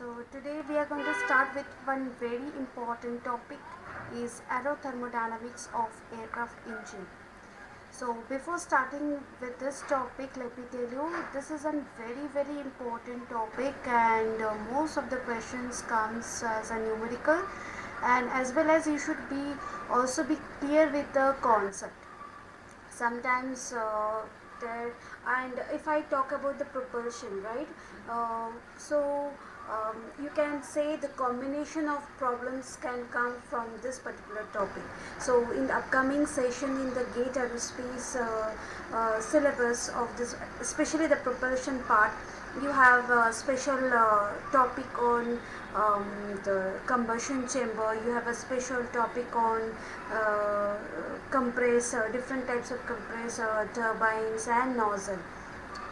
So today we are going to start with one very important topic is aerothermodynamics of aircraft engine. So before starting with this topic, let me tell you this is a very important topic, and most of the questions comes as a numerical, and as well as you should be also be clear with the concept. Sometimes there, and if I talk about the propulsion, right, you can say the combination of problems can come from this particular topic. So in the upcoming session in the gate aerospace syllabus of this, especially the propulsion part, you have a special topic on the combustion chamber. You have a special topic on compressor, different types of compressor, turbines and nozzle,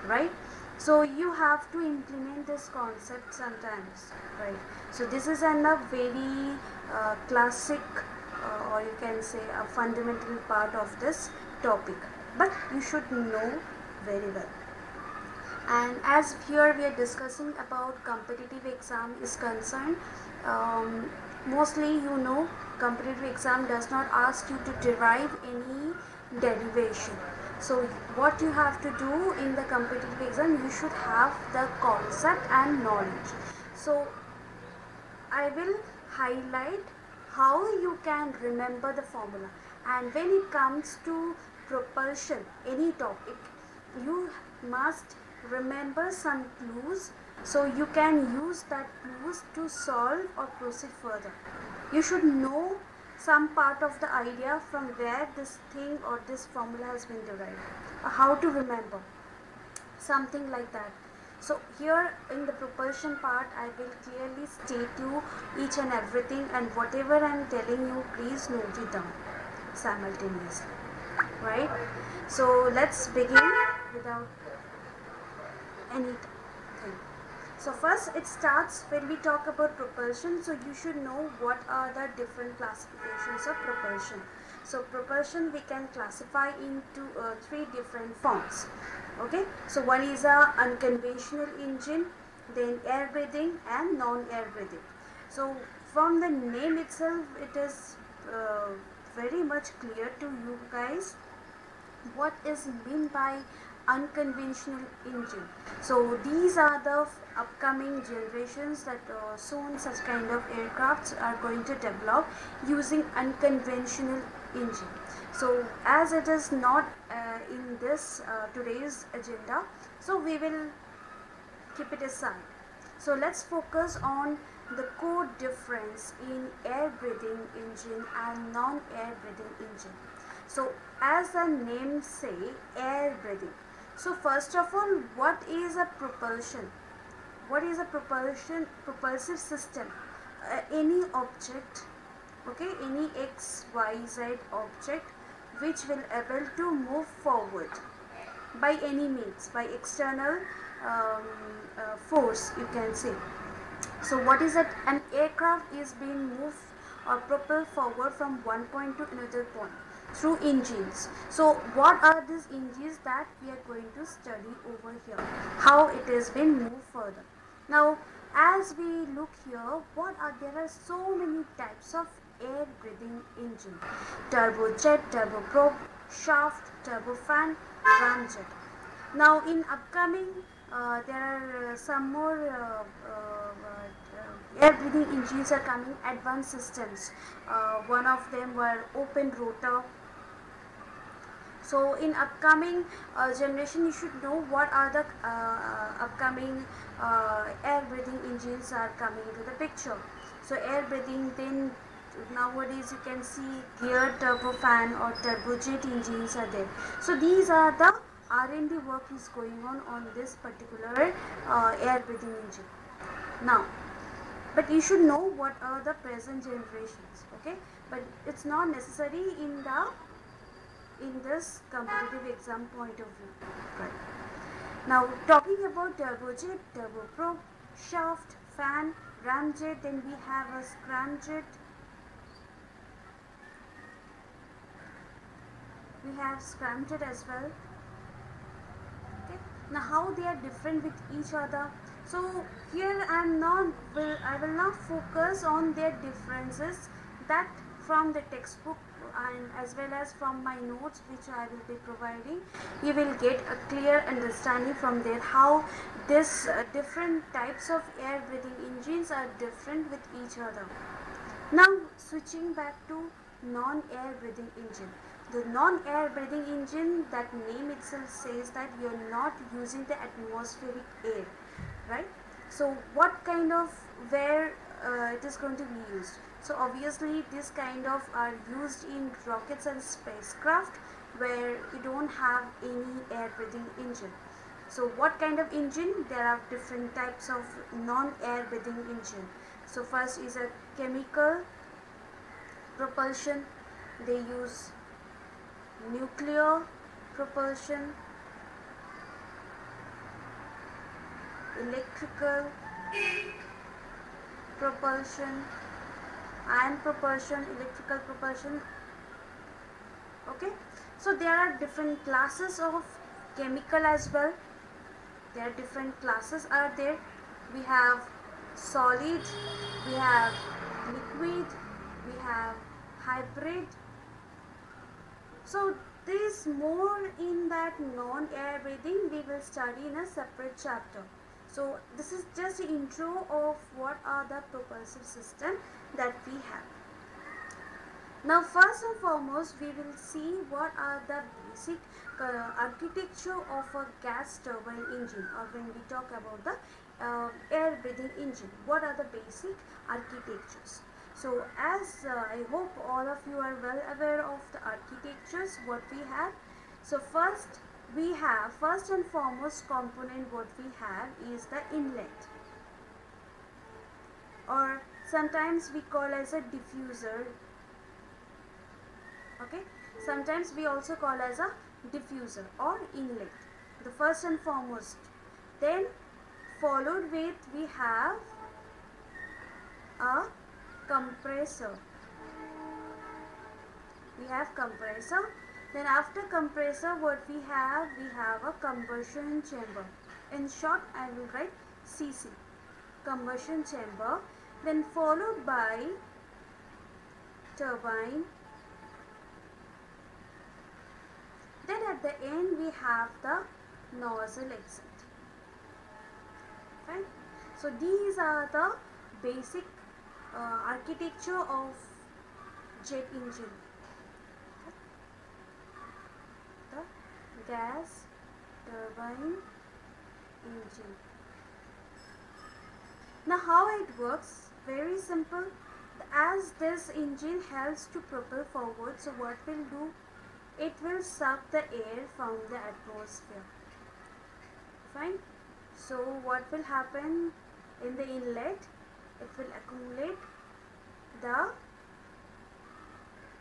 right? So you have to implement this concept sometimes, right? So this is a very classic or you can say a fundamental part of this topic, but you should know very well. And as here we are discussing about competitive exam is concerned, mostly competitive exam does not ask you to derive any derivation. So what you have to do in the competitive exam, you should have the concept and knowledge. So I will highlight how you can remember the formula, and when it comes to propulsion, any topic, you must remember some clues, so you can use that clues to solve or proceed further. You should know some part of the idea from where this thing or this formula has been derived, how to remember, something like that. So here in the propulsion part, I will clearly state you each and everything, and whatever I am telling you, please note it down simultaneously, right? So let's begin without anything. So first it starts when we talk about propulsion, so you should know what are the different classifications of propulsion. So propulsion we can classify into three different forms. Okay, so one is a unconventional engine, then air breathing and non-air breathing. So from the name itself, it is very much clear to you guys what is meant by unconventional engine. So these are the upcoming generations that soon such kind of aircrafts are going to develop using unconventional engine. So as it is not in this today's agenda, so we will keep it aside. So let's focus on the core difference in air breathing engine and non-air breathing engine. So as the name say, air breathing. So first of all, what is a propulsion? What is a propulsive system? Any object, okay, any x, y, z object which will able to move forward by any means, by external force, you can say. So what is that? An aircraft is being moved or propelled forward from one point to another point through engines. So what are these engines that we are going to study over here, how it has been moved further. Now as we look here, there are so many types of air breathing engine: turbojet, turboprop, shaft, turbofan, ramjet. Now in upcoming there are some more air breathing engines are coming, advanced systems. One of them were open rotor. So in upcoming generation, you should know what are the upcoming air breathing engines are coming into the picture. So air breathing, then nowadays you can see geared turbofan or turbojet engines are there. So these are the R&D work is going on this particular air breathing engine. Now, but you should know what are the present generations, okay? But it's not necessary in this competitive exam point of view, right? Now talking about turbojet, turboprop, shaft, fan, ramjet, then we have a scramjet, we have scramjet as well. Okay, now how they are different with each other? So here I will not focus on their differences that from the textbook and as well as from my notes which I will be providing. You will get a clear understanding from there how this different types of air breathing engines are different with each other. Now switching back to non-air breathing engine. The non-air breathing engine, that name itself says that you are not using the atmospheric air, right? So what kind of where it is going to be used? So obviously this kind of are used in rockets and spacecraft where you don't have any air breathing engine. So what kind of engine? There are different types of non-air breathing engine. So first is a chemical propulsion. They use nuclear propulsion, electrical propulsion, ion propulsion, electrical propulsion. Okay, so there are different classes of chemical as well. There are different classes are there. We have solid, we have liquid, we have hybrid. So there is more in that non-air breathing we will study in a separate chapter. So this is just the intro of what are the propulsive system that we have. Now first and foremost we will see what are the basic architecture of a gas turbine engine, or when we talk about the air breathing engine, what are the basic architectures. So as I hope all of you are well aware of the architectures what we have. So first and foremost component what we have is the inlet, or sometimes we call as a diffuser. Okay, sometimes we also call as a diffuser or inlet, the first and foremost. Then followed with we have a compressor. We have compressor. Then after compressor what we have a combustion chamber. In short I will write CC, combustion chamber. Then followed by turbine. Then at the end we have the nozzle exit. Fine. So these are the basic architecture of jet engine, the gas turbine engine. Now how it works? Very simple. As this engine helps to propel forward, so what will do? It will suck the air from the atmosphere. Fine. So what will happen in the inlet? It will accumulate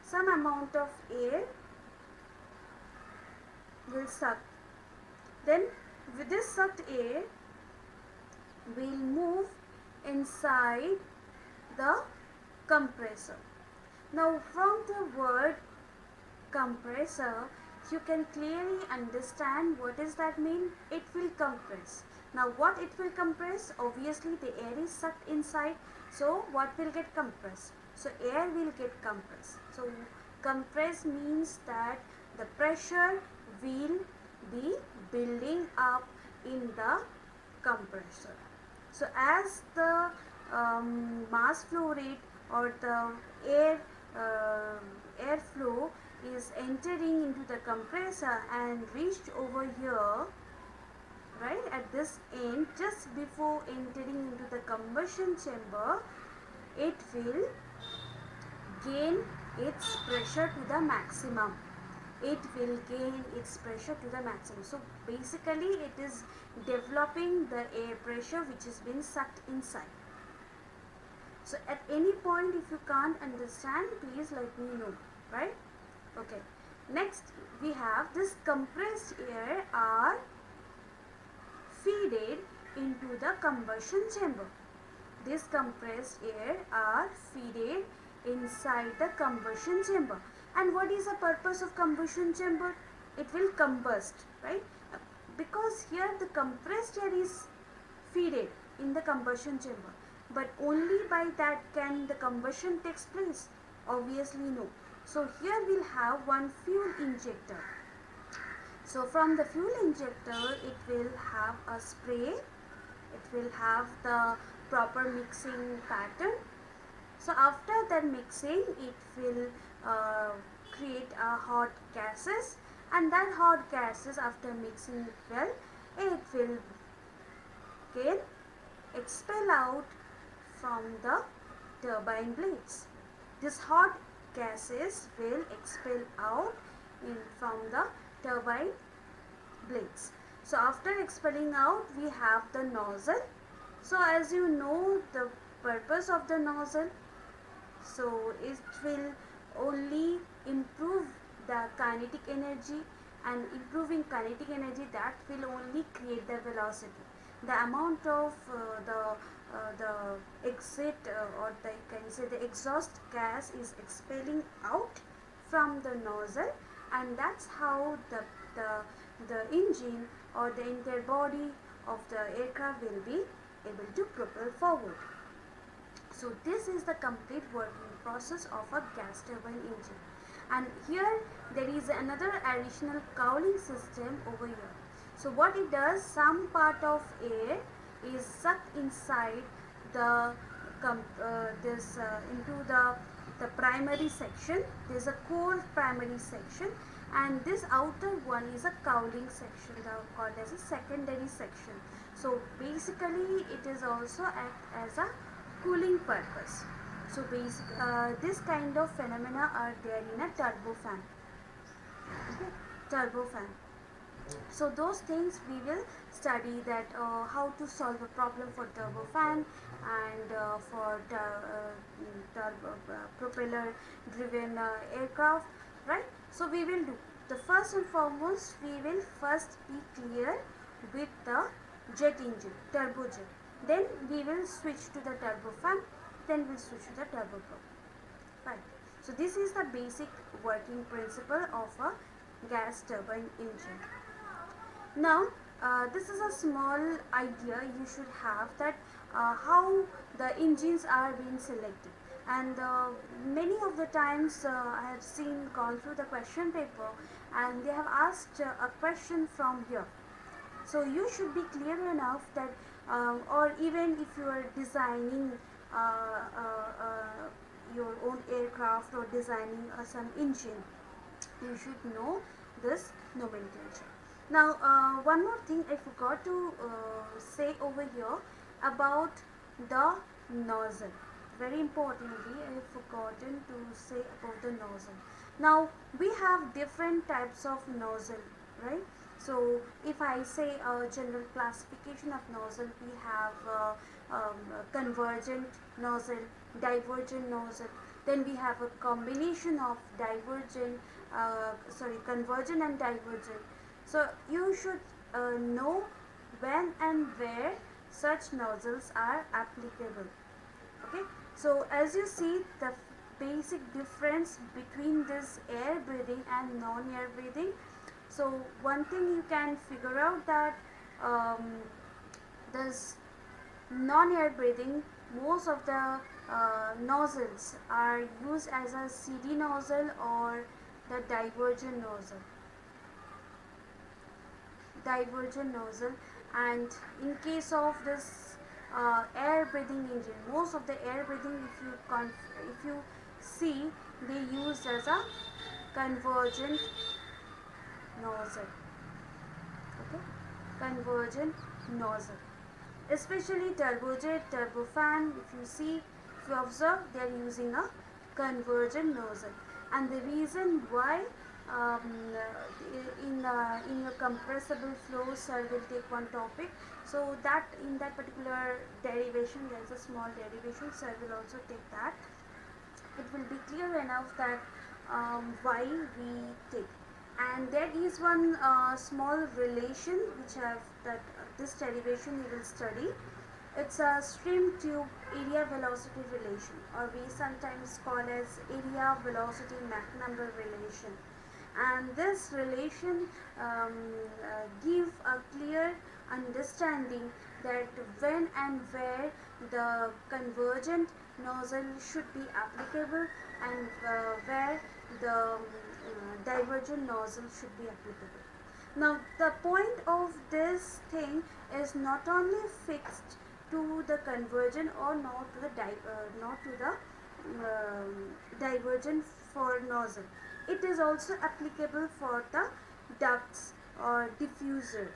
some amount of air will suck. Then with this sucked air will move inside the compressor. Now from the word compressor you can clearly understand what does that mean. It will compress. Now what it will compress? Obviously the air is sucked inside, so what will get compressed? So air will get compressed. So compress means that the pressure will be building up in the compressor. So as the mass flow rate or the air flow is entering into the compressor and reached over here, right at this end, just before entering into the combustion chamber, it will gain its pressure to the maximum. It will gain its pressure to the maximum. So basically it is developing the air pressure which has been sucked inside. So at any point if you can't understand, please let me know, right? Okay. Next we have this compressed air are feeded into the combustion chamber. This compressed air are feeded inside the combustion chamber. And what is the purpose of combustion chamber? It will combust, right? Because here the compressed air is feeded in the combustion chamber, but only by that can the combustion takes place? Obviously no. So here we'll have one fuel injector. So from the fuel injector it will have a spray, it will have the proper mixing pattern. So after that mixing it will create a hot gases, and that hot gases after mixing it well, it will again expel out from the turbine blades. This hot gases will expel out from the turbine blades. So after expelling out we have the nozzle. So as you know the purpose of the nozzle, so it will only improve the kinetic energy, and improving kinetic energy, that will only create the velocity. The amount of the exit or the, you can say the exhaust gas is expelling out from the nozzle, and that's how the engine or the entire body of the aircraft will be able to propel forward. So this is the complete working process of a gas turbine engine. And here there is another additional cowling system over here. So what it does, some part of air is sucked inside the into the primary section. There is a core primary section, and this outer one is a cowling section, called as a secondary section. So basically it is also act as a cooling purpose. So this kind of phenomena are there in a turbofan. Okay, turbofan. So those things we will study, that how to solve a problem for turbofan and for propeller driven aircraft, right? So we will do the first and foremost, we will first be clear with the jet engine, turbojet. Then we will switch to the turbofan, then we'll switch to the turboprop. Right. So this is the basic working principle of a gas turbine engine. Now this is a small idea you should have, that how the engines are being selected. And many of the times I have gone through the question paper, and they have asked a question from here. So you should be clear enough that or even if you are designing your own aircraft or designing some engine, you should know this nomenclature. Now one more thing I forgot to say over here about the nozzle. Very importantly, I have forgotten to say about the nozzle. Now we have different types of nozzle, right? So if I say a general classification of nozzle, we have convergent nozzle, divergent nozzle. Then we have a combination of convergent and divergent. So you should know when and where such nozzles are applicable. Okay. So as you see, the basic difference between this air breathing and non-air breathing. So one thing you can figure out, that this non-air breathing, most of the nozzles are used as a CD nozzle or the divergent nozzle. And in case of this air breathing engine, most of the air breathing, if you see, they use as a convergent nozzle. Okay, convergent nozzle. Especially turbojet, turbofan, if you observe, they are using a convergent nozzle. And the reason why, in your compressible flow, sir will take one topic. So that in that particular derivation, there is a small derivation, sir will also take that. It will be clear enough that why we take. And there is one small relation which this derivation you will study. It's a stream tube area velocity relation, or we sometimes call as area velocity Mach number relation. and this relation give a clear understanding that when and where the convergent nozzle should be applicable and where the divergent nozzle should be applicable. Now the point of this thing is not only fixed to the convergent or not to the divergent for nozzle. It is also applicable for the ducts or diffuser,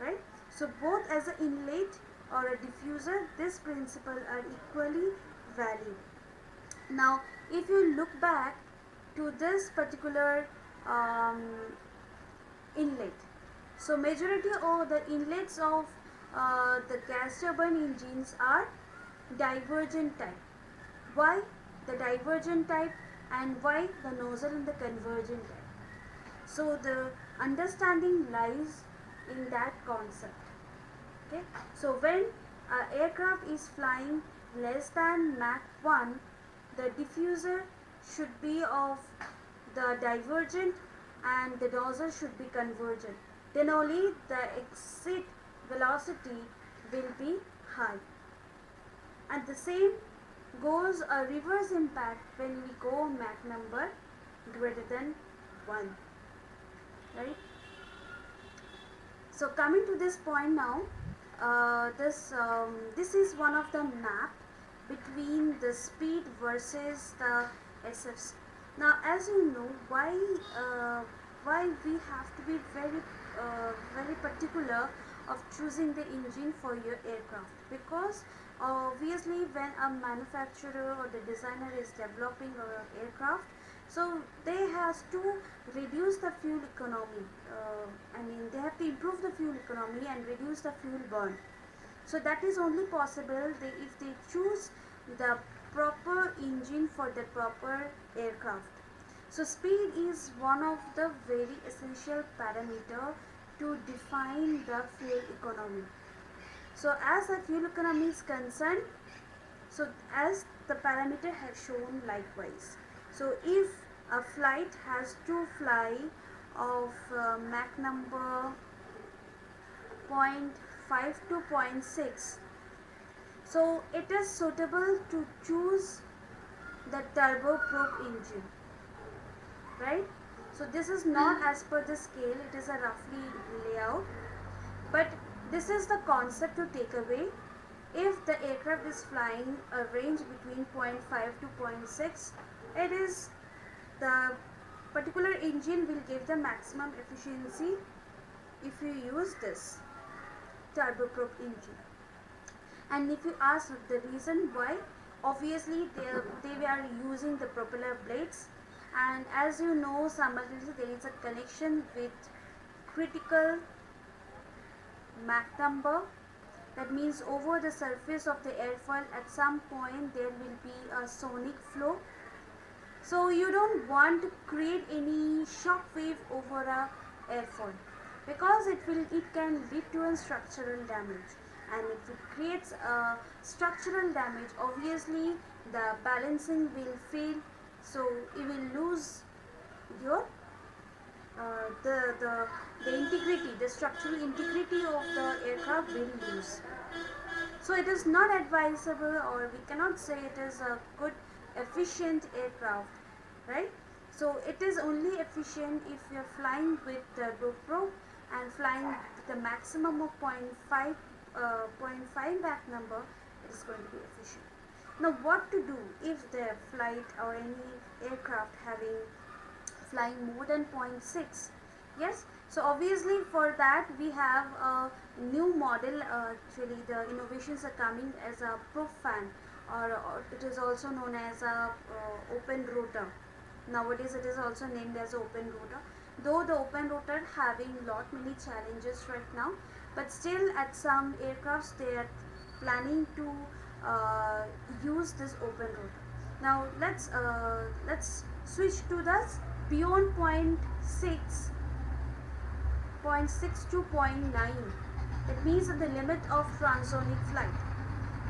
right? So both as an inlet or a diffuser, this principle are equally valid. Now if you look back to this particular inlet, so majority of the inlets of the gas turbine engines are divergent type. Why the divergent type and why the nozzle in the convergent type? So the understanding lies in that concept. Okay, so when an aircraft is flying less than Mach 1, the diffuser should be of the divergent and the nozzle should be convergent. Then only the exit velocity will be high. And the same goes a reverse impact when we go Mach number greater than 1, right? So coming to this point now, this is one of the map between the speed versus the SFC. Now as you know, why we have to be very particular of choosing the engine for your aircraft, because obviously when a manufacturer or the designer is developing an aircraft, so they has to reduce the fuel economy. They have to improve the fuel economy and reduce the fuel burn. So that is only possible if they choose the proper engine for the proper aircraft. So speed is one of the very essential parameter to define the fuel economy. So as the fuel economy is concerned, so as the parameter has shown likewise. So if a flight has to fly of Mach number 0.5 to 0.6, so it is suitable to choose the turboprop engine, right? So this is not as per the scale, it is a roughly layout, but this is the concept to take away. If the aircraft is flying a range between 0.5 to 0.6, it is the particular engine will give the maximum efficiency if you use this turboprop engine. And if you ask the reason why, obviously they were using the propeller blades, and as you know, simultaneously there is a connection with critical Mach number. That means over the surface of the airfoil at some point there will be a sonic flow. So you don't want to create any shock wave over a airfoil, because it can lead to a structural damage, and if it creates a structural damage, obviously the balancing will fail, so you will lose your the integrity, the structural integrity of the aircraft will lose. So it is not advisable, or we cannot say it is a good efficient aircraft, right? So it is only efficient if you are flying with turboprop and flying with the maximum of 0.5 Mach number, it is going to be efficient. Now what to do if the flight or any aircraft flying more than 0.6? Yes, so obviously for that we have a new model. Actually the innovations are coming as a prop fan, or it is also known as a open rotor. Nowadays it is also named as open rotor, though the open rotor having many challenges right now, but still at some aircrafts they are planning to use this open rotor. Now let's switch to this beyond 0.6 to 0.9. That means the limit of transonic flight.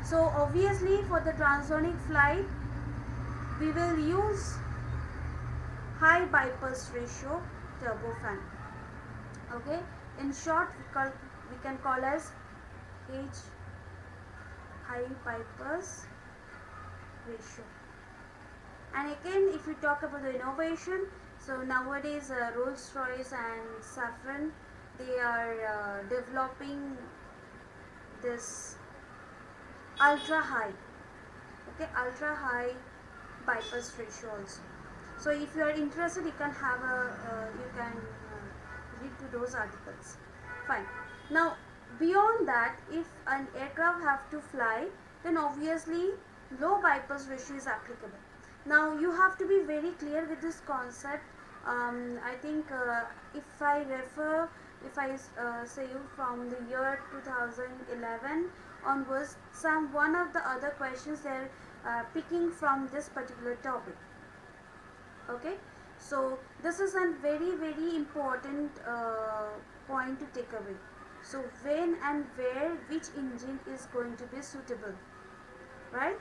So obviously for the transonic flight we will use high bypass ratio turbofan. Okay, in short we can call as H high Piper's ratio. And again, if we talk about the innovation, so nowadays Rolls-Royce and Safran, they are developing this ultra high, okay, ultra high bypass ratio also. So if you are interested, you can have a read to those articles. Fine. Now beyond that, if an aircraft have to fly, then obviously low bypass ratio is applicable. Now you have to be very clear with this concept. I think if I say you from the year 2011 onwards, one of the other questions they're picking from this particular topic. Okay, so this is a very important point to take away. So when and where which engine is going to be suitable, right?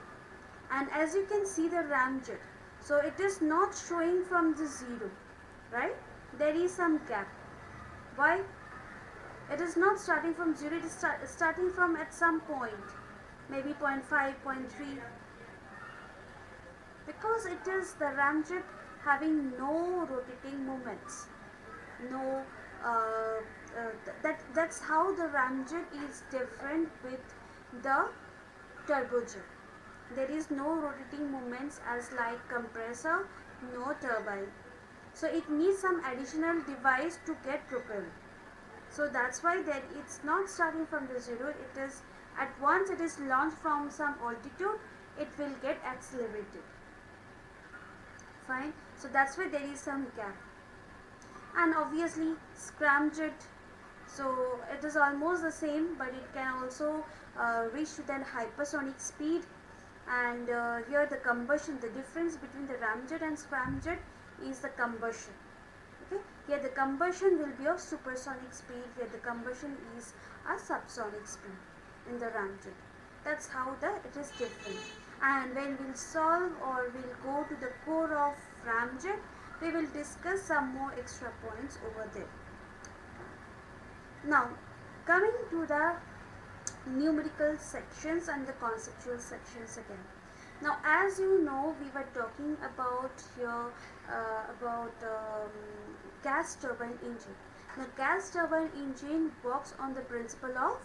And as you can see the ramjet, so it is not showing from the 0, right? There is some gap. Why? It is not starting from 0, it is starting from at some point, maybe 0.5, 0.3, because it is the ramjet having no rotating movements, no that's how the ramjet is different with the turbojet. There is no rotating movements as like compressor, no turbine, so it needs some additional device to get propelled. So that's why that it's not starting from the 0, it is at once it is launched from some altitude, it will get accelerated. Fine, so that's why there is some gap. And obviously scramjet, so it is almost the same, but it can also reach to that hypersonic speed. And here the combustion, the difference between the ramjet and scramjet is the combustion. Okay, here the combustion will be of supersonic speed, here the combustion is a subsonic speed in the ramjet. That's how it is different. And when we'll solve or we'll go to the core of ramjet, we will discuss some more extra points over there. Now coming to the numerical sections and the conceptual sections again. Now as you know, we were talking about here gas turbine engine. Now gas turbine engine works on the principle of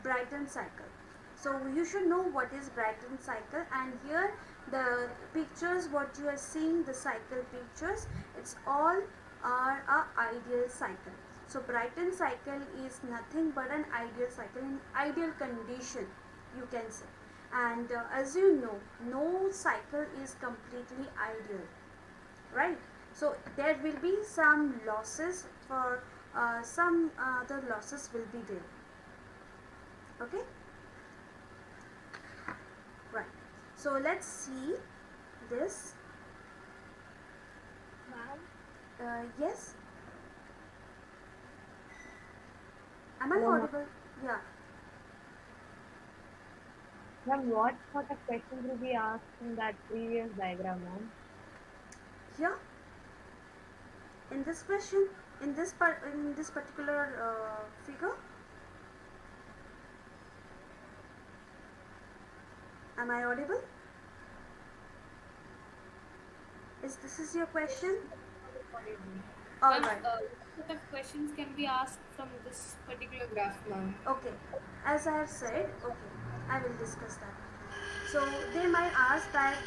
Brightening cycle. So you should know what is Brightening cycle, and here the pictures what you are seeing, the cycle pictures, it's all are a ideal cycle. So Brightening cycle is nothing but an ideal cycle, in ideal condition you can say. And as you know, no cycle is completely ideal, right? So there will be some losses, for some other losses will be there. Okay, right. So let's see this. Yes. Am I audible? Yeah. Ma'am, what sort of questions will be asked in that previous diagram, ma'am? Here, in this question, in this particular figure. Am I audible? This is your question? All right. What sort of questions can be asked from this particular graph, ma'am? Okay, as I have said, okay, I will discuss that. So they might ask that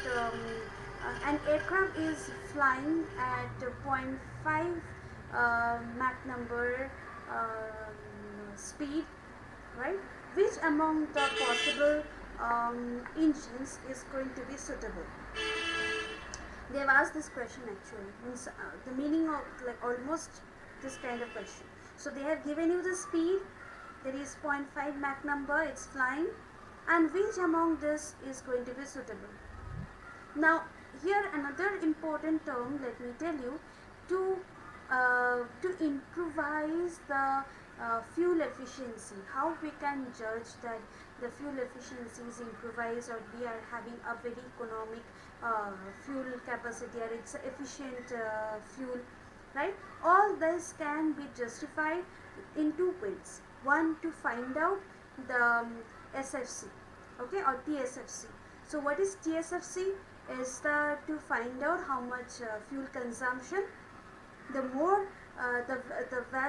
an aircraft is flying at 0.5 Mach number speed, right? Which among the possible engines is going to be suitable? They have asked this question actually, means the meaning of like almost this kind of question. So they have given you the speed, there is 0.5 Mach number, it's flying, and which among this is going to be suitable. Now here another important term, let me tell you, to improvise the fuel efficiency, how we can judge that the fuel efficiency is improvised or we are having a very economic fuel capacity or it's efficient fuel. right? All this can be justified in two ways. One, to find out the SFC, okay, or TSFC. So what is TSFC? Is that to find out how much fuel consumption. The more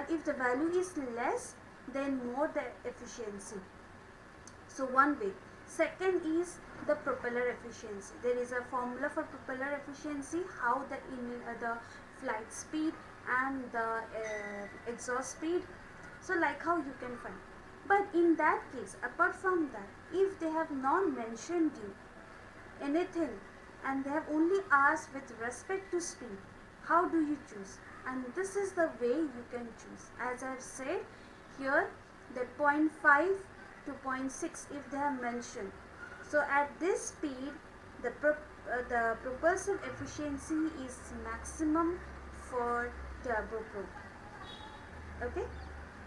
if the value is less, then more the efficiency. So one way. Second is the propeller efficiency. There is a formula for propeller efficiency, how the flight speed and the exhaust speed. So like how you can find. But in that case, apart from that, if they have not mentioned you anything and they have only asked with respect to speed, how do you choose? And this is the way you can choose. As I have said here, that 0.5 to 0.6 if they have mentioned. So at this speed, the propulsive efficiency is maximum for turboprop. Okay.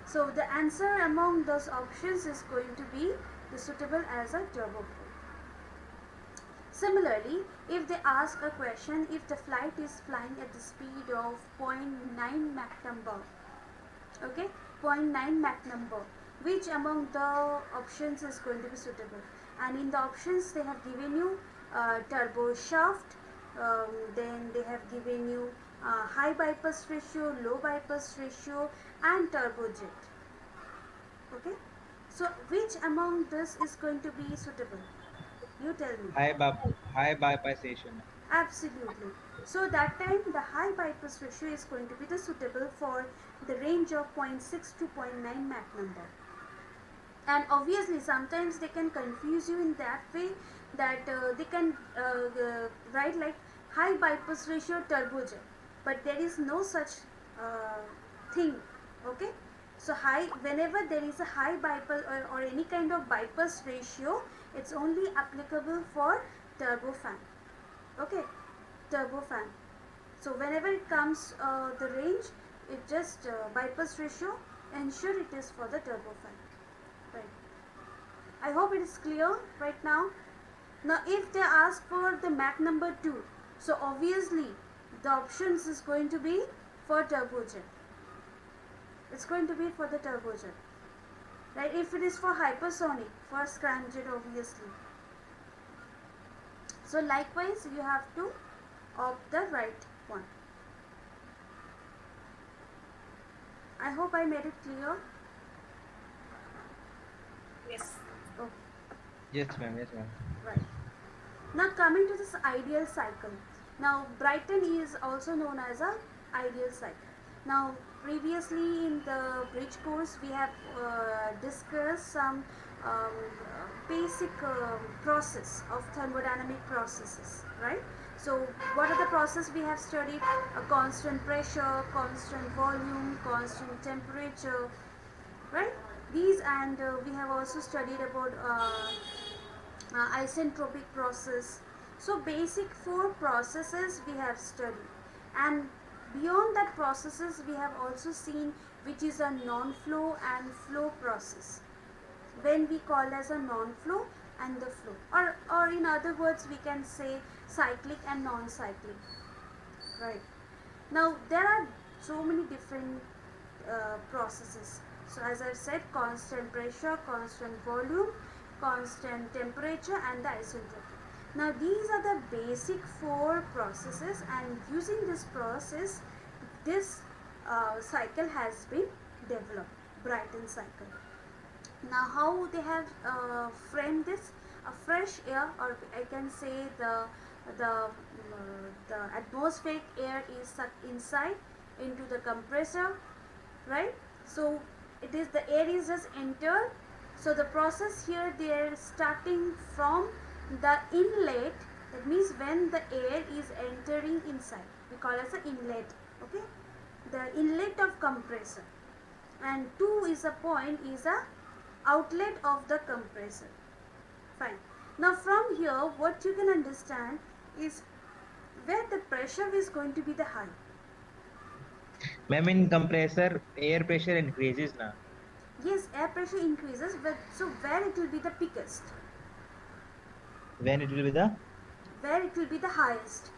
So the answer among those options is going to be the suitable as a turboprop. Similarly, if they ask a question, if the flight is flying at the speed of 0.9 Mach number, okay, 0.9 Mach number, which among the options is going to be suitable? And in the options they have given you turbo shaft, then they have given you high bypass ratio, low bypass ratio, and turbojet. Okay, so which among this is going to be suitable? You tell me. High bypassation. Absolutely. So that time the high bypass ratio is going to be the suitable for the range of 0.6 to 0.9 Mach number. And obviously sometimes they can confuse you in that way that they can write like high bypass ratio turbojet, but there is no such thing. Okay, so whenever there is a high bypass or any kind of bypass ratio, it's only applicable for turbofan. Okay, turbofan. So whenever it comes the range, it just bypass ratio, ensure it is for the turbofan. Right. I hope it is clear right now. Now if they ask for the Mach number 2, so obviously the options is going to be for turbojet. It's going to be for the turbojet. Right? If it is for hypersonic, for scramjet obviously. So likewise you have to opt the right one. I hope I made it clear. Yes. Okay. Yes, ma'am. Yes, ma'am. Right. Now coming to this ideal cycle. Now Brightening is also known as a ideal cycle. Now previously in the bridge course we have discussed some basic process of thermodynamic processes, right? So what are the processes we have studied? A constant pressure, constant volume, constant temperature, right? These, and we have also studied about isentropic process. So basic 4 processes we have studied, and beyond that processes we have also seen which is a non-flow and flow process, when we call as a non-flow and the flow, or in other words we can say cyclic and non-cyclic, right? Now there are so many different processes. So as I said, constant pressure, constant volume, constant temperature, and the isentropy. Now these are the basic 4 processes, and using this process, this cycle has been developed, Brightening cycle. Now how they have framed this? A fresh air, or I can say the atmospheric air is sucked inside into the compressor, right? So it is, the air is just entered. So the process here, they are starting from the inlet. That means when the air is entering inside, we call as the inlet. Okay, the inlet of compressor, and 2 is a point, is a outlet of the compressor. Fine. Now from here what you can understand is where the pressure is going to be the high. Ma'am, in compressor, air pressure increases now. Yes, air pressure increases, but so where it will be the biggest? When it will be the? Where it will be the highest?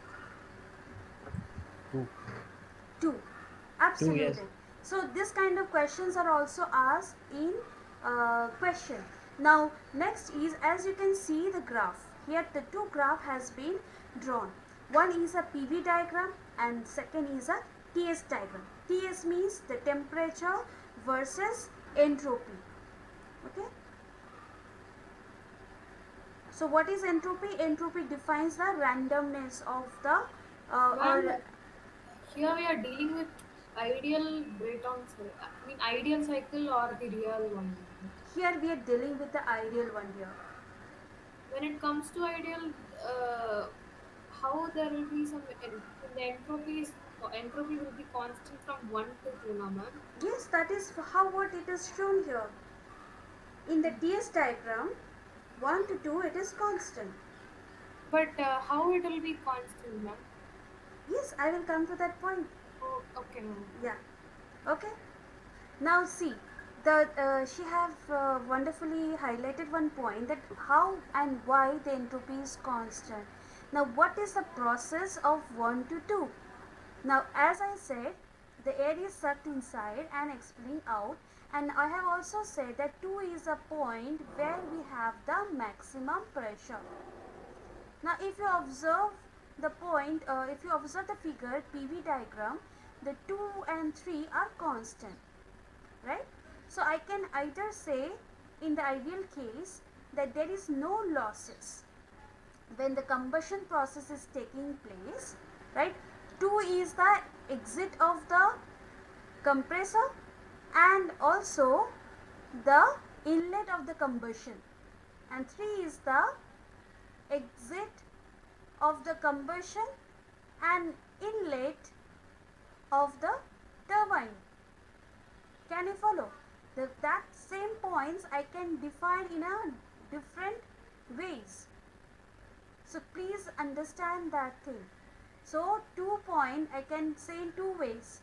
2. 2. Absolutely. yes. So this kind of questions are also asked in question. Now next is, as you can see the graph here, the two graph has been drawn. One is a PV diagram and second is a TS diagram. TS means the temperature versus entropy. Okay. So what is entropy? Entropy defines the randomness of the Ma'am, here we are dealing with ideal breakdown ideal cycle or the real one. here we are dealing with the ideal one here. When it comes to ideal, how there will be some the entropy will be constant from 1 to 2, now, ma'am. Yes, that is how what it is shown here. In the TS diagram, 1 to 2 it is constant. But how it will be constant, ma'am? Yes, I will come to that point. Oh, okay, ma'am. Yeah. Okay. Now see, the she have wonderfully highlighted one point, that how and why the entropy is constant. Now what is the process of 1 to 2? Now as I said, the air is sucked inside and expelling out, and I have also said that 2 is a point where we have the maximum pressure. Now if you observe the point, if you observe the figure PV diagram, the 2 and 3 are constant, right? So I can either say in the ideal case that there is no losses when the combustion process is taking place, right? 2 is the exit of the compressor and also the inlet of the combustion, and 3 is the exit of the combustion and inlet of the turbine. Can you follow? That same points I can define in a different ways. So please understand that thing. So 2 point I can say in 2 ways.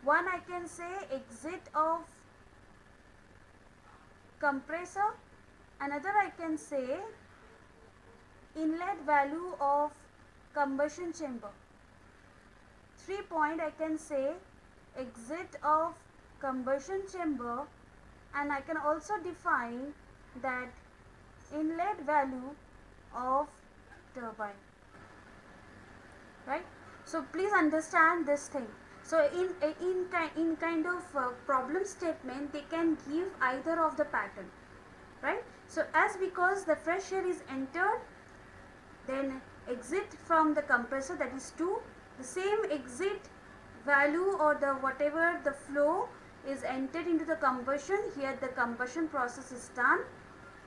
One, I can say exit of compressor. Another, I can say inlet value of combustion chamber. 3 point, I can say exit of combustion chamber, and I can also define that inlet value of turbine, right? So please understand this thing. So in kind of problem statement, they can give either of the pattern, right? So as because the fresh air is entered, then exit from the compressor, that is 2, the same exit value or the whatever the flow is entered into the combustion, here the combustion process is done,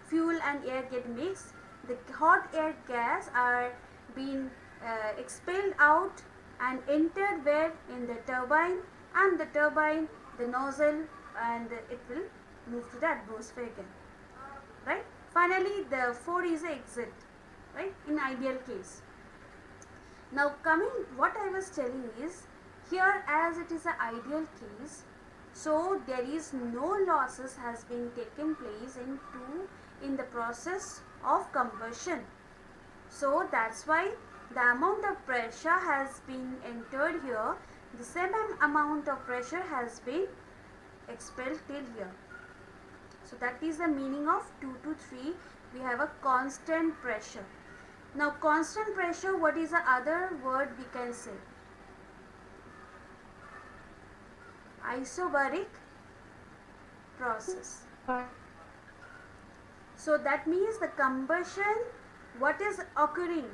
fuel and air get mixed, the hot air gas are being expelled out and entered where in the turbine, and the turbine, the nozzle, and it will move to the atmosphere again, right? Finally the 4 is the exit, right, in ideal case. Now coming, what I was telling is, here as it is an ideal case, so there is no losses has been taken place in the process of combustion. So that's why the amount of pressure has been entered here, the same amount of pressure has been expelled till here. So that is the meaning of 2 to 3, we have a constant pressure. Now constant pressure, what is the other word we can say? Isobaric process. So that means the combustion, what is occurring?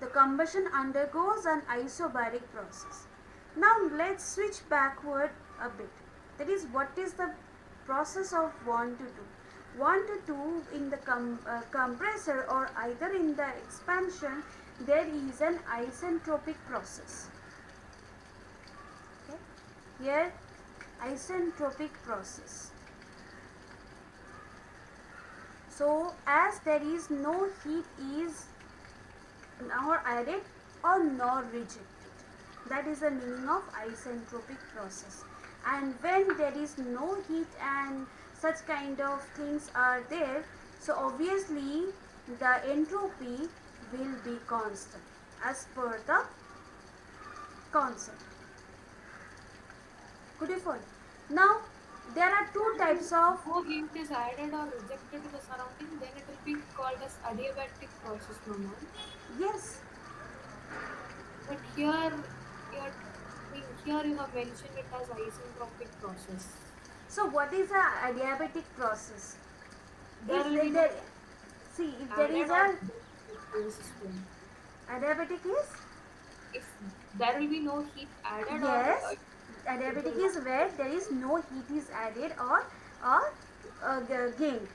The combustion undergoes an isobaric process. Now let's switch backward a bit. That is, what is the process of 1 to 2? 1 to 2 in the compressor or either in the expansion, there is an isentropic process. Okay. Here isentropic process. So as there is no heat is nor added or nor rejected, that is the meaning of isentropic process. And when there is no heat and such kind of things are there, so obviously the entropy will be constant as per the concept. Could you follow? Now there are two types of, no heat is added or rejected to the surrounding, then it will be called as adiabatic process, no ma'am. yes. But here you have mentioned it as isentropic process. So what is a adiabatic process? There If will be there, see, if there is a adiabatic is, if there will be no heat added, yes, or adiabatic is where there is no heat is added or gained,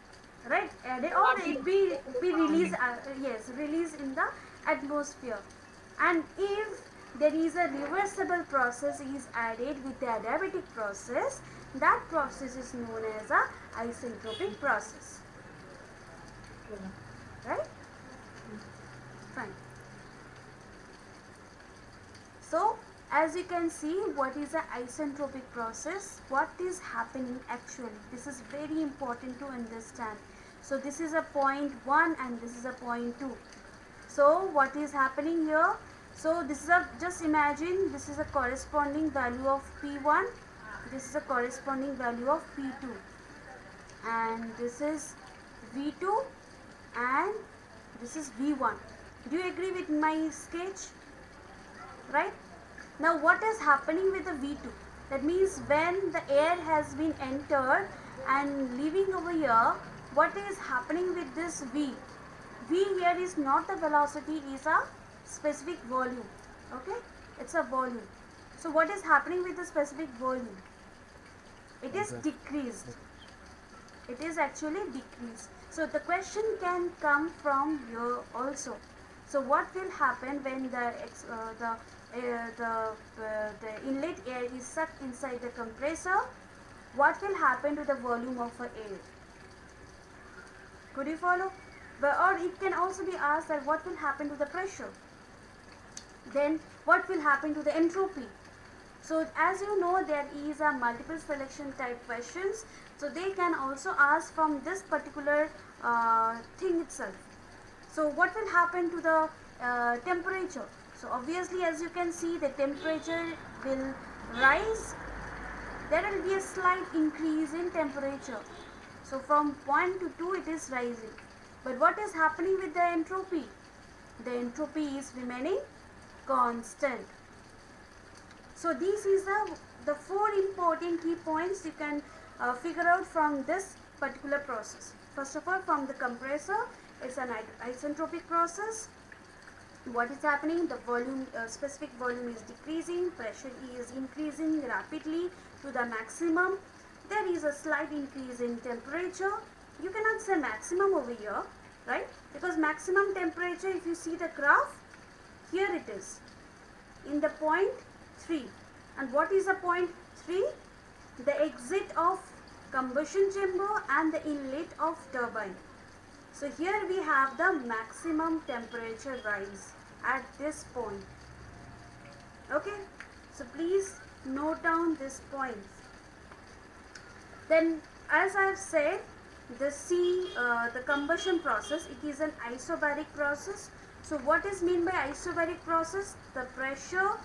right? Added or it be released, yes, released in the atmosphere. And if there is a reversible process is added with the adiabatic process, that process is known as a isentropic process, right? Fine. So as you can see, what is a isentropic process, what is happening actually, this is very important to understand. So this is a point 1 and this is a point 2. So what is happening here? So this is a, just imagine this is a corresponding value of P1, this is a corresponding value of P2, and this is V2 and this is V1. Do you agree with my sketch? Right? Now what is happening with the V2? That means when the air has been entered and leaving over here, what is happening with this V? V here is not the velocity, is a specific volume. Okay? It's a volume. So what is happening with the specific volume? It is decreased. It is actually decreased. So the question can come from here also. So what will happen when the inlet air is sucked inside the compressor? What will happen to the volume of air? Could you follow? Or it can also be asked that what will happen to the pressure? Then what will happen to the entropy? So as you know, there is a multiple selection type questions. So they can also ask from this particular thing itself. So what will happen to the temperature? So obviously, as you can see, the temperature will rise. There will be a slight increase in temperature. So from 1 to 2 it is rising. But what is happening with the entropy? The entropy is remaining constant. So these is the 4 important key points you can figure out from this particular process. First of all, from the compressor, it's an isentropic process. What is happening? The volume, specific volume is decreasing, pressure is increasing rapidly to the maximum. There is a slight increase in temperature. You cannot say maximum over here, right? Because maximum temperature, if you see the graph, here it is in the point 3. And what is the point 3? The exit of combustion chamber and the inlet of turbine. So here we have the maximum temperature rise at this point. Okay, so please note down this point. Then, as I have said, the combustion process, it is an isobaric process. So what is meant by isobaric process? The pressure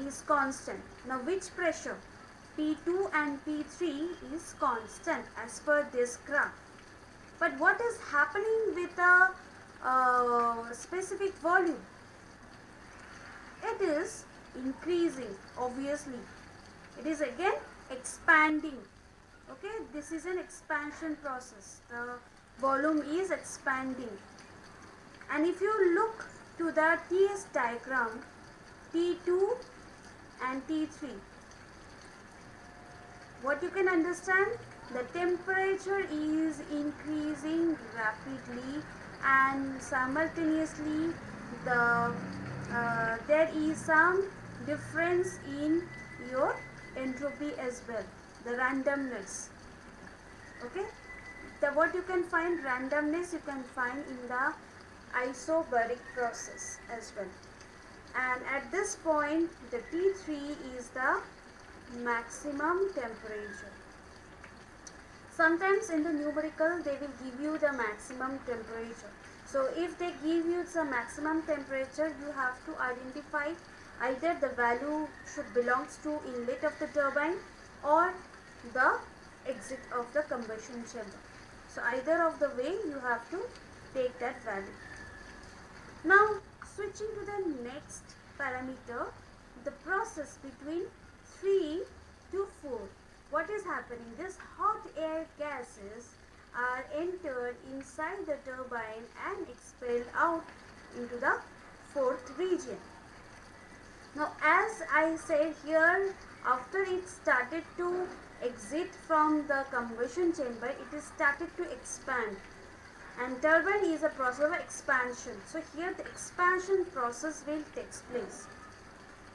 is constant. Now which pressure? P2 and P3 is constant as per this graph. But what is happening with the specific volume? It is increasing, obviously. It is again expanding. Okay, this is an expansion process. The volume is expanding. And if you look to the TS diagram, T2 and T3, what you can understand? The temperature is increasing rapidly, and simultaneously there is some difference in your entropy as well, the randomness. Okay, what you can find randomness, you can find in the isobaric process as well. And at this point, the T3 is the maximum temperature. Sometimes in the numerical they will give you the maximum temperature. So if they give you some maximum temperature, you have to identify Either the value should belongs to inlet of the turbine or the exit of the combustion chamber. So either of the way you have to take that value. Now switching to the next parameter, the process between 3 to 4. What is happening? These hot air gases are entered inside the turbine and expelled out into the fourth region. Now as I said here, after it started to exit from the combustion chamber, it is started to expand, and turbine is a process of expansion. So here the expansion process will take place.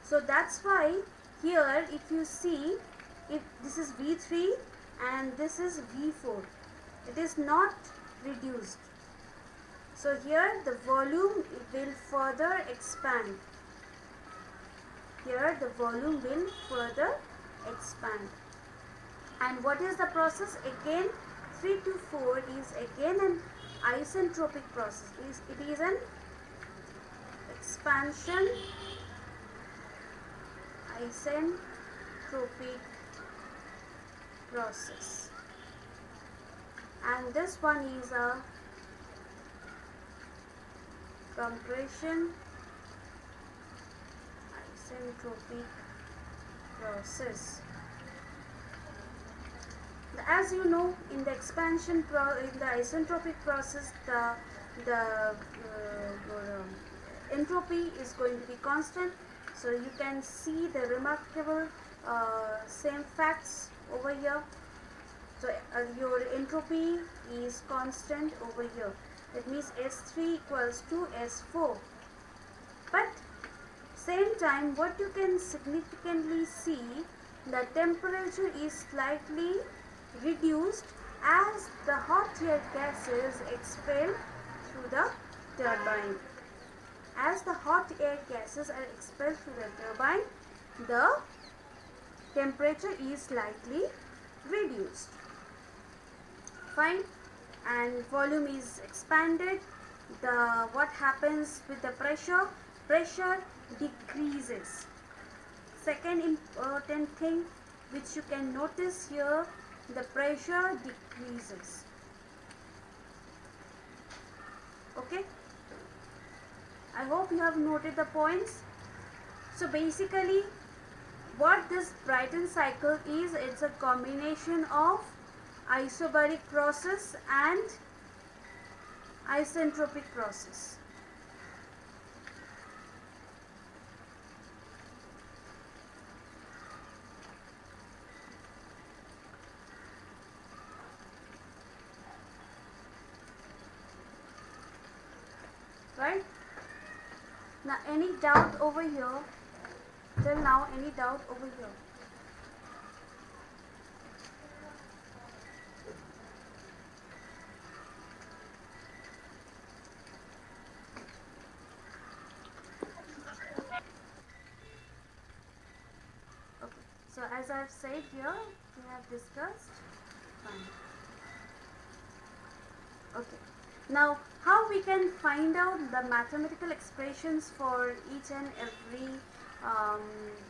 So that's why here if you see, if this is V3 and this is V4, it is not reduced. So here the volume will further expand. Here the volume will further expand. And what is the process? Again 3 to 4 is again an isentropic process. It is an expansion isentropic process, and this one is a compression isentropic process. As you know, in the in the isentropic process, the entropy is going to be constant. So you can see the remarkable same facts over here. So your entropy is constant over here. That means S3 equals to S4. But same time, what you can significantly see, the temperature is slightly reduced as the hot air gases expel through the turbine. As the hot air gases are expelled through the turbine, the temperature is slightly reduced. Fine. And volume is expanded. What happens with the pressure? Pressure decreases. Second important thing which you can notice here, the pressure decreases. Okay, I hope you have noted the points. So basically what this Brightening cycle is, it's a combination of isobaric process and isentropic process. Right? Now any doubt over here? Till now any doubt over here? Okay, so as I have said here, we have discussed. Fine. Okay. Now, how we can find out the mathematical expressions for each and every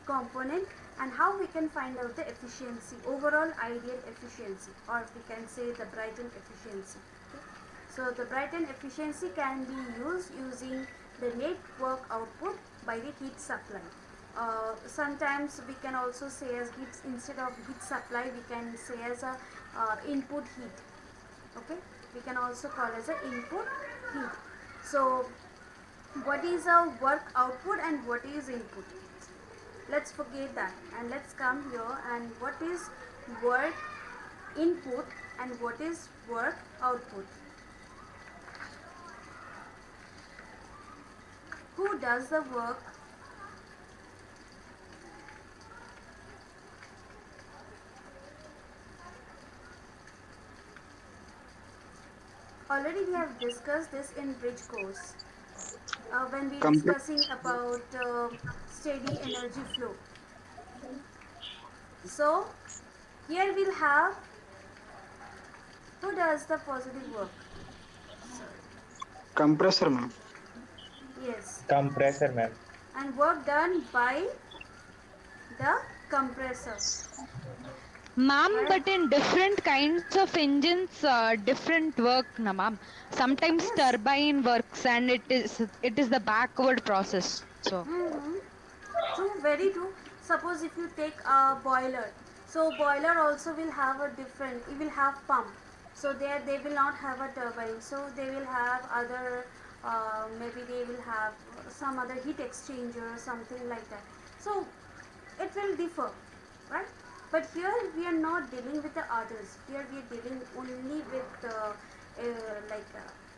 component, and how we can find out the efficiency, overall ideal efficiency, or we can say the Brightening efficiency. Okay. So, the Brightening efficiency can be used using the net work output by the heat supply. Sometimes we can also say as heat, instead of heat supply, we can say as a input heat. Okay. We can also call as an input heat. So what is a work output and what is input? Let's forget that and let's come here, and what is work input and what is work output? Who does the work? Already we have discussed this in bridge course when we discussing about steady energy flow. So here we'll have who does the positive work? Compressor, ma'am. Yes. Compressor, ma'am. and work done by the compressor. Ma'am, Right? but in different kinds of engines, different work, na ma'am. Sometimes Yes. turbine works and it is the backward process. So Mm-hmm. True, very true. Suppose if you take a boiler, so boiler also will have a different, it will have pump. So there they will not have a turbine. So they will have other, maybe they will have some other heat exchanger or something like that. So it will differ, right? But here we are not dealing with the others. Here we are dealing only with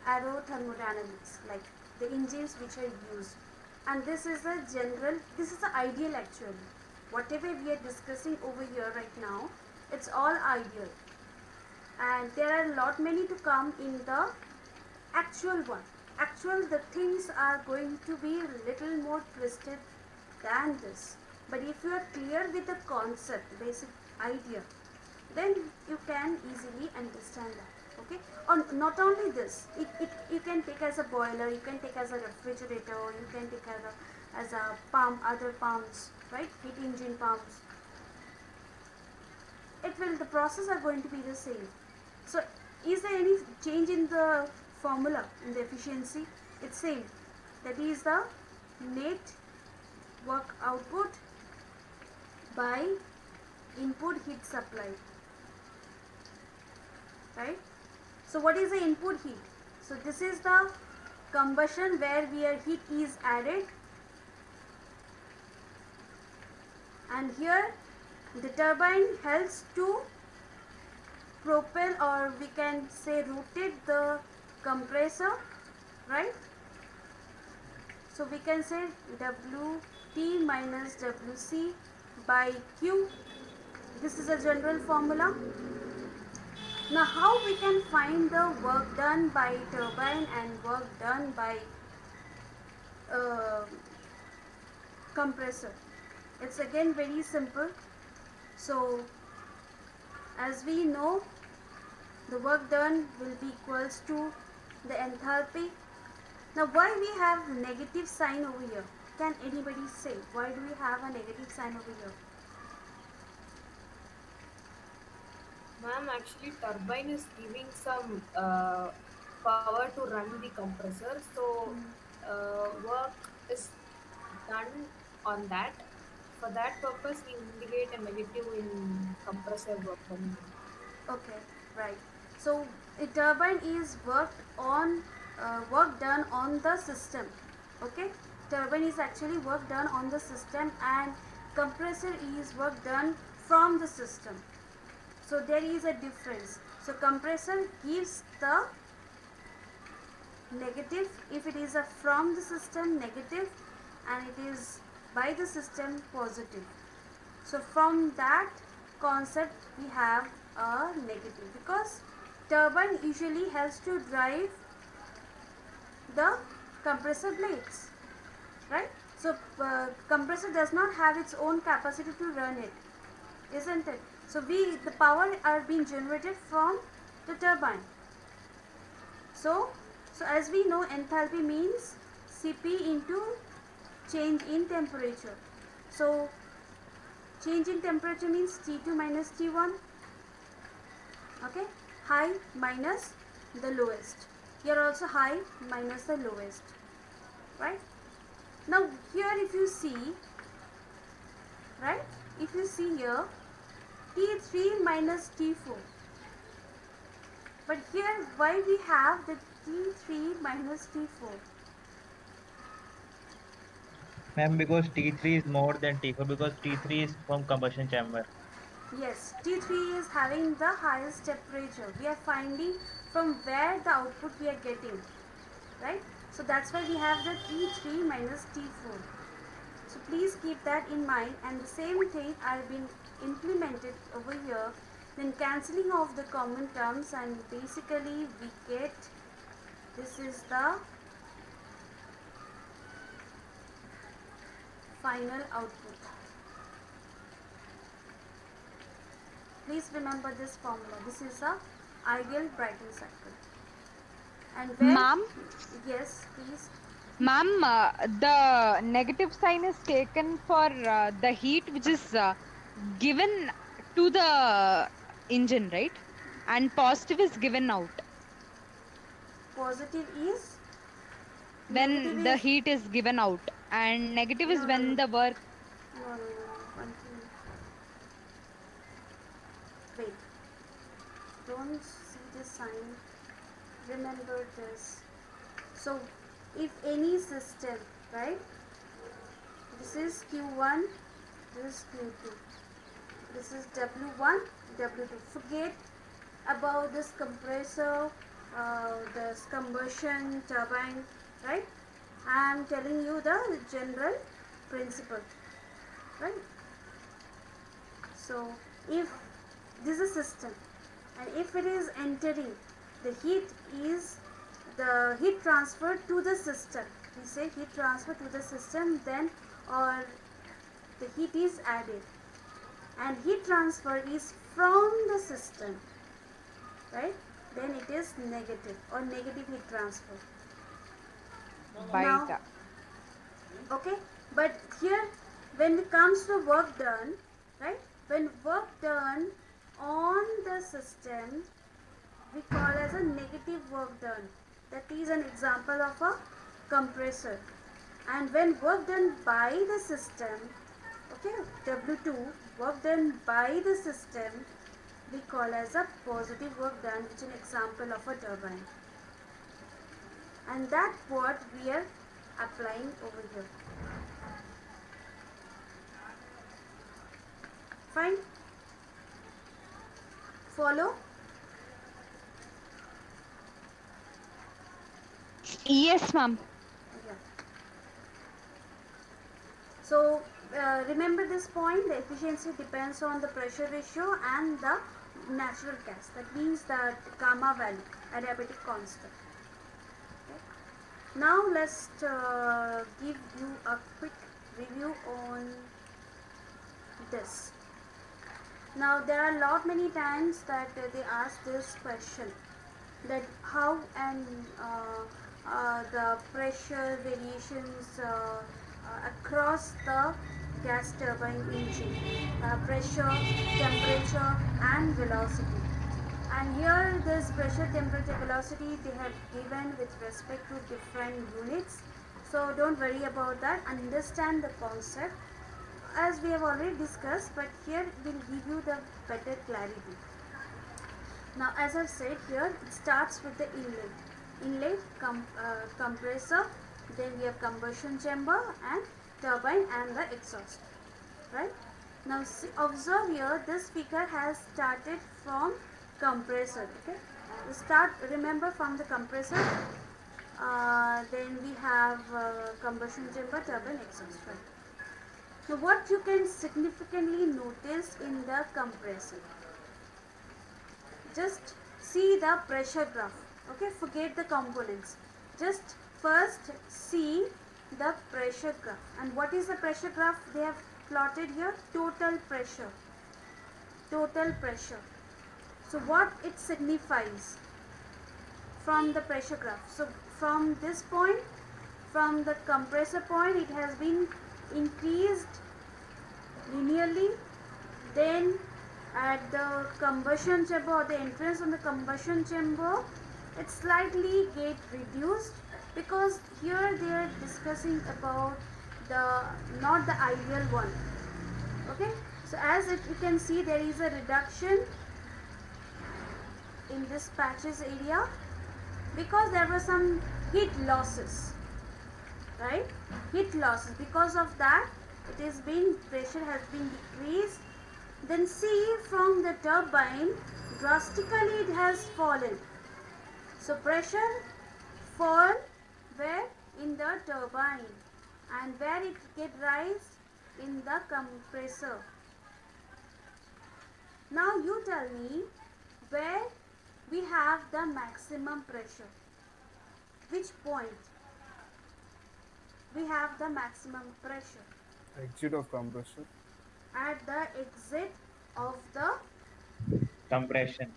aerothermodynamics, like the engines which are used. And this is a general, this is the ideal actually. Whatever we are discussing over here right now, it's all ideal. And there are a lot many to come in the actual one. Actual, the things are going to be little more twisted than this. But if you are clear with the concept, basic idea, then you can easily understand that. Okay? Or not only this, you can take as a boiler, you can take as a refrigerator, you can take as a pump, other pumps, right? Heat engine pumps. The process are going to be the same. So is there any change in the formula, in the efficiency? It's same. That is the net work output by input heat supply, right? So what is the input heat? So this is the combustion where heat is added, and here the turbine helps to propel, or we can say rotate the compressor, right? So we can say Wt minus Wc by Q. This is a general formula. Now how we can find the work done by turbine and work done by compressor? It's again very simple. So as we know, the work done will be equals to the enthalpy. Now why we have negative sign over here? Can anybody say why do we have a negative sign over here? Ma'am, actually turbine is giving some power to run the compressor. So work is done on that. For that purpose, we indicate a negative in compressor work done. Okay, right. So a turbine is work done on the system. Okay, turbine is actually work done on the system, and compressor is work done from the system. So there is a difference. So compressor gives the negative if it is a from the system negative, and it is by the system positive. So from that concept we have a negative, because turbine usually has to drive the compressor blades, right? So compressor does not have its own capacity to run it, isn't it? So the power are being generated from the turbine. So as we know, enthalpy means Cp into change in temperature. So change in temperature means T2 minus T1. Okay, high minus the lowest. Here also high minus the lowest, right? Now here if you see, right, if you see here T3 minus T4, but here why we have the T3 minus T4? Ma'am, because T3 is more than T4, because T3 is from combustion chamber. Yes, T3 is having the highest temperature. We are finding from where the output we are getting, right? So that's why we have the T3 minus T4. So please keep that in mind, and the same thing I've been implemented over here. Then cancelling of the common terms, and basically we get, this is the final output. Please remember this formula. This is the ideal Brightening cycle. And where? ma'am, Yes, please. Ma'am, the negative sign is taken for the heat which is given to the engine, right? And positive is given out Positive is when negative the is heat is given out, and negative is no, when the work. no. One thing. Wait. Don't see the sign. Remember this. So, if any system, right? This is Q1, this is Q2, this is W1, W2. Forget about this compressor, this combustion turbine, right? I am telling you the general principle, right? So, if this is a system, and if it is entering, the heat is the heat transfer to the system. We say heat transfer to the system, then or the heat is added, and heat transfer is from the system, right? Then it is negative or negative heat transfer. By Now, the okay, but here when it comes to work done, right? When work done on the system, we call as a negative work done. That is an example of a compressor. And when work done by the system, okay, W2, work done by the system, we call as a positive work done, which is an example of a turbine. And that's what we are applying over here. Fine? Follow? yes, ma'am. Yeah. So remember this point, the efficiency depends on the pressure ratio and the natural gas. That means that gamma value, adiabatic constant. Okay. Now let's give you a quick review on this. Now there are many times that they ask this question, that how and the pressure variations across the gas turbine engine, pressure, temperature and velocity. And here this pressure, temperature, velocity they have given with respect to different units. So don't worry about that, understand the concept as we have already discussed, but here we'll give you the better clarity. Now as I said, here it starts with the inlet compressor, then we have combustion chamber and turbine and the exhaust, right? Now observe here, this figure has started from compressor, okay? We start, remember, from the compressor, then we have combustion chamber, turbine, exhaust, right? So what you can significantly notice in the compressor, just see the pressure graph, okay? Forget the components, just first see the pressure graph. And what is the pressure graph they have plotted here? Total pressure, total pressure. So what it signifies from the pressure graph? So from this point, from the compressor point, it has been increased linearly, then at the combustion chamber or the entrance on the combustion chamber, it slightly get reduced, because here they are discussing about the not the ideal one, okay? So as you can see, there is a reduction in this patches area because there were some heat losses, right? Heat losses, because of that it is been, pressure has been decreased. Then see, from the turbine drastically it has fallen. So pressure fall where? In the turbine, and where it get rise? In the compressor. Now you tell me where we have the maximum pressure. Which point we have the maximum pressure? Exit of compressor. At the exit of the Compression.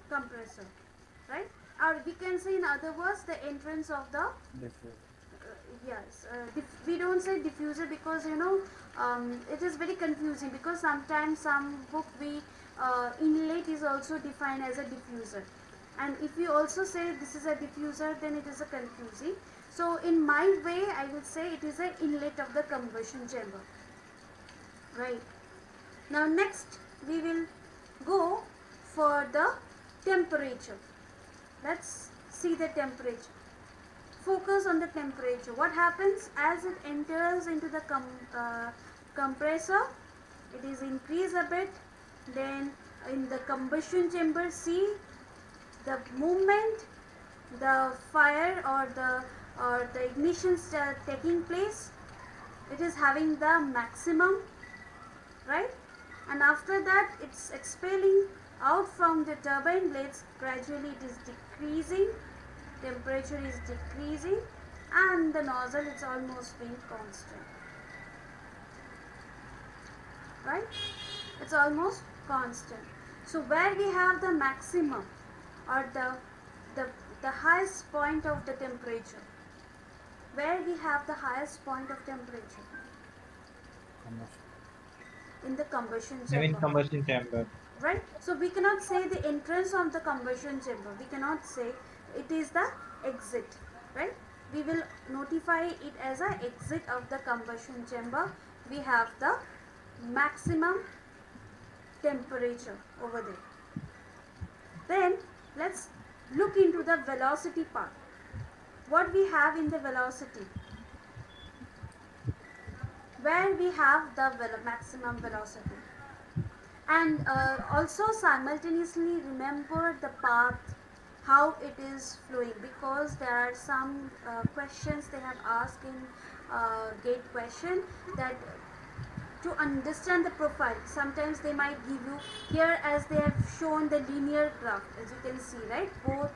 compressor, right? or we can say in other words the entrance of the Diffuser. yes, we don't say diffuser because it is very confusing, because sometimes some book we inlet is also defined as a diffuser, and if you also say this is a diffuser, then it is a confusing. So in my way I will say it is an inlet of the combustion chamber. Right. Now next we will go for the temperature. Let's see the temperature. Focus on the temperature. What happens as it enters into the compressor? It is increased a bit. Then in the combustion chamber, see the movement, the fire or the ignition taking place. It is having the maximum, right? And after that, it's expelling out from the turbine blades. Gradually, it is decreasing. Temperature is decreasing, and the nozzle is almost being constant, right? It's almost constant. So where we have the maximum or the highest point of the temperature, where we have the highest point of temperature? Combustion. In the combustion I mean chamber, combustion chamber. right? So we cannot say the entrance of the combustion chamber, we cannot say it is the exit, right? We will notify it as a exit of the combustion chamber. We have the maximum temperature over there. Then let's look into the velocity part. What we have in the velocity? Where we have the maximum velocity, and also simultaneously remember the path, how it is flowing, because there are some questions they have asked in gate question, that to understand the profile sometimes they might give you here, as they have shown the linear graph, as you can see, right? Both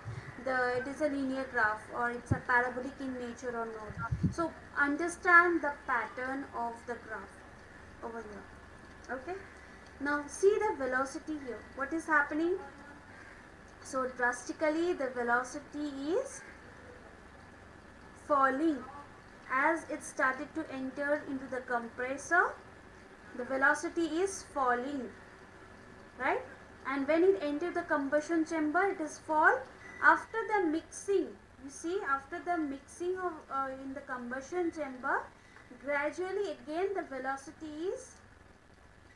it is a linear graph or it's a parabolic in nature or not. So understand the pattern of the graph over here. Okay, now see the velocity here. What is happening? So drastically the velocity is falling as it started to enter into the compressor. The velocity is falling, right? And when it entered the combustion chamber, it is fall. After the mixing, you see, after the mixing of in the combustion chamber, gradually again the velocity is,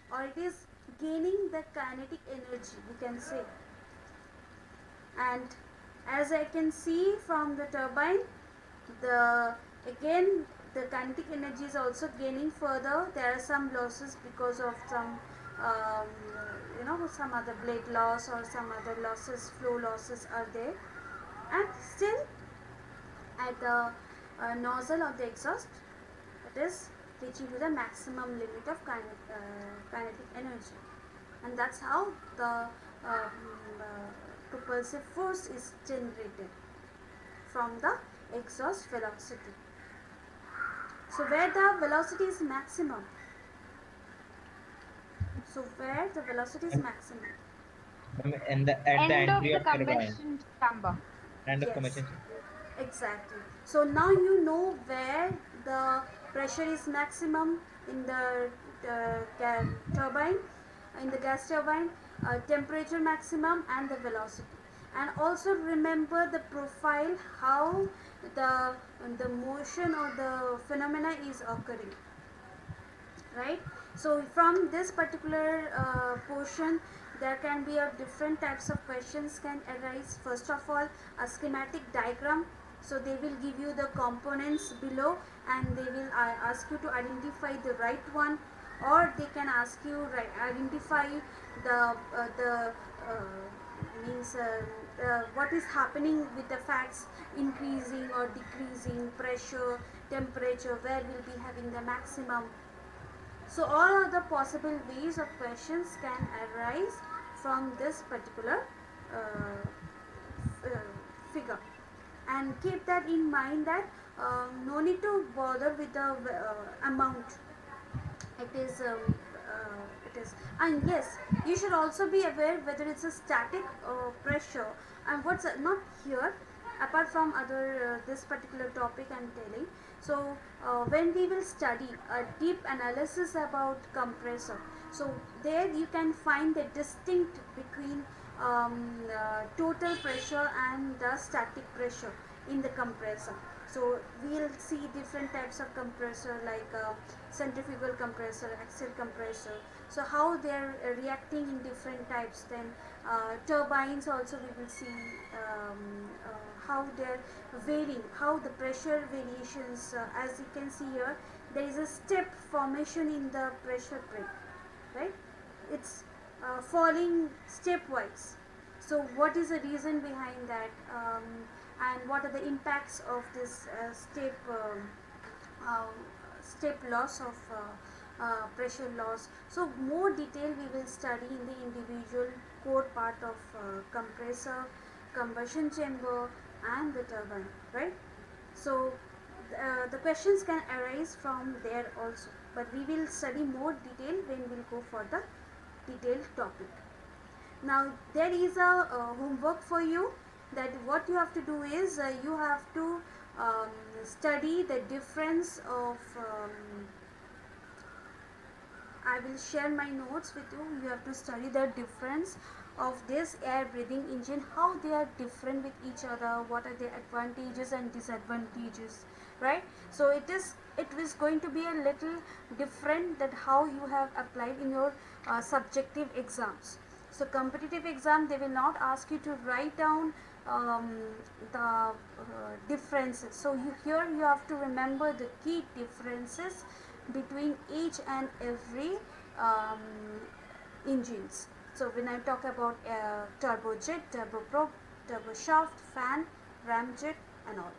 or it is gaining the kinetic energy, we can say. And as I can see from the turbine, again the kinetic energy is also gaining further. There are some losses because of some some other blade loss or some other losses, flow losses are there, and still at the nozzle of the exhaust, it is reaching to the maximum limit of kinetic energy, and that's how the propulsive force is generated from the exhaust velocity. So where the velocity is maximum, And at the End of entry the of turbine. combustion chamber. End of Yes. combustion chamber. Exactly. So now you know where the pressure is maximum in the turbine, in the gas turbine, temperature maximum and the velocity. And also remember the profile, how the motion or the phenomena is occurring, right? So from this particular portion, there can be different types of questions can arise. First of all, a schematic diagram. So they will give you the components below, and they will ask you to identify the right one, or they can ask you identify what is happening with the facts, increasing or decreasing pressure, temperature, where we'll be having the maximum. So all of the possible ways of questions can arise from this particular figure, and keep that in mind, that no need to bother with the amount. It is and yes, you should also be aware whether it's a static pressure and what's not here, apart from other this particular topic I'm telling. So when we will study a deep analysis about compressor, so there you can find the distinct between total pressure and the static pressure in the compressor. So we'll see different types of compressor, like centrifugal compressor, axial compressor, so how they're reacting in different types. Then turbines also we will see how they're varying, how the pressure variations, as you can see here, there is a step formation in the pressure plate, right? It's falling stepwise. So what is the reason behind that, and what are the impacts of this step loss of pressure loss? So more detail we will study in the individual core part of compressor, combustion chamber and the turbine, right? So the questions can arise from there also, but we will study more detail when we'll go for the detailed topic. Now there is a homework for you, that what you have to do is you have to study the difference of I will share my notes with you. You have to study the difference of this air breathing engine, how they are different with each other, what are their advantages and disadvantages, right? So it is going to be a little different that how you have applied in your subjective exams. So competitive exam, they will not ask you to write down the differences. So here you have to remember the key differences between each and every engines. So when I talk about turbojet, turboprop, turboshaft, fan, ramjet and all.